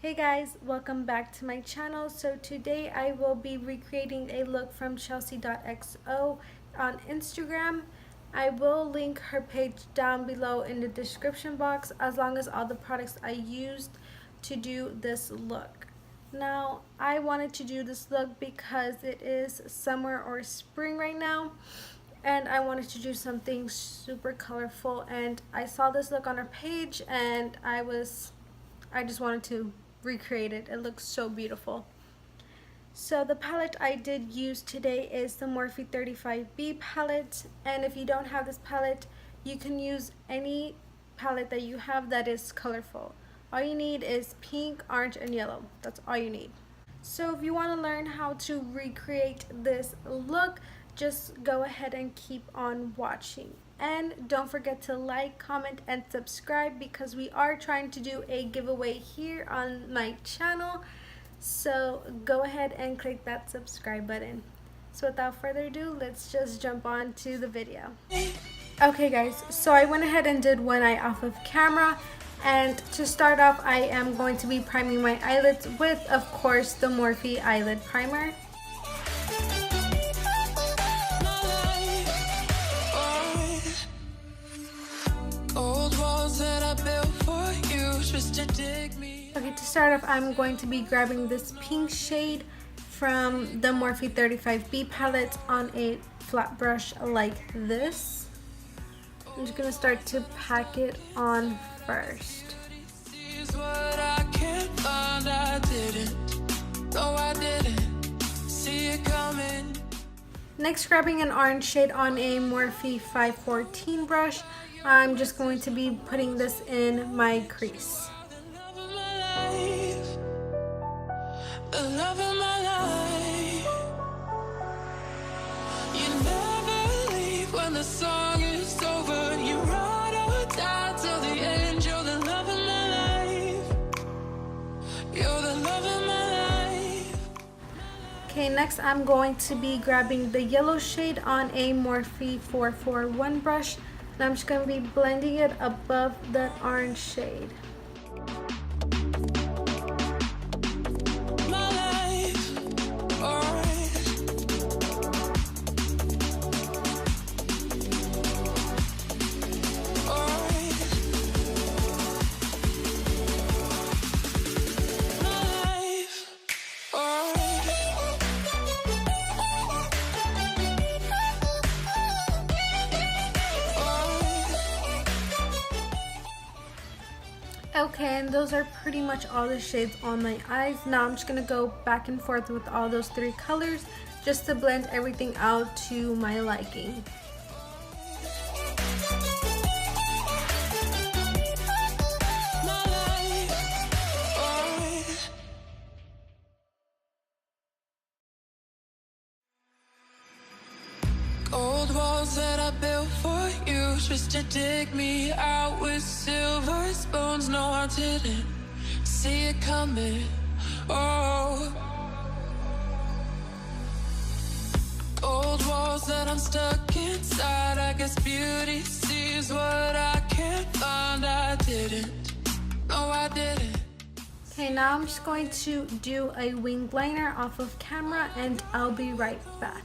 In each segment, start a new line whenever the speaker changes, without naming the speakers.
Hey guys, welcome back to my channel. So today I will be recreating a look from Chelsea.xo on Instagram. I will link her page down below in the description box, as long as all the products I used to do this look. Now, I wanted to do this look because it is summer or spring right now, and I wanted to do something super colorful, and I saw this look on her page and I just wanted to recreate it. It looks so beautiful. So the palette I did use today is the Morphe 35B palette, and if you don't have this palette, you can use any palette that you have that is colorful. All you need is pink, orange, and yellow. That's all you need. So if you want to learn how to recreate this look, just go ahead and keep on watching. And don't forget to like, comment, and subscribe, because we are trying to do a giveaway here on my channel. So go ahead and click that subscribe button. So without further ado, let's just jump on to the video. Okay guys, so I went ahead and did one eye off of camera. And to start off, I am going to be priming my eyelids with, of course, the Morphe eyelid primer. Okay, to start off, I'm going to be grabbing this pink shade from the Morphe 35B palette on a flat brush like this. I'm just going to start to pack it on first. Next, grabbing an orange shade on a Morphe 514 brush, I'm just going to be putting this in my crease. Okay, next I'm going to be grabbing the yellow shade on a Morphe 441 brush, and I'm just going to be blending it above the orange shade. Okay, and those are pretty much all the shades on my eyes. Now I'm just going to go back and forth with all those three colors just to blend everything out to my liking.
Old walls that I built for you, just to dig me out with silver spoons. No, I didn't see it coming. Oh, old walls that I'm stuck inside. I guess beauty sees what I can't find. I didn't. No, I didn't.
Okay, now I'm just going to do a wing liner off of camera, and I'll be right back.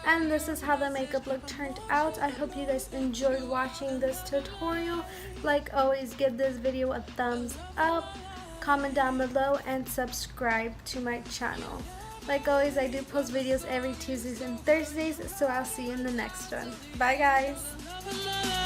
And this is how the makeup look turned out. I hope you guys enjoyed watching this tutorial. Like always, give this video a thumbs up, comment down below, and subscribe to my channel. Like always, I do post videos every Tuesdays and Thursdays, so I'll see you in the next one. Bye guys!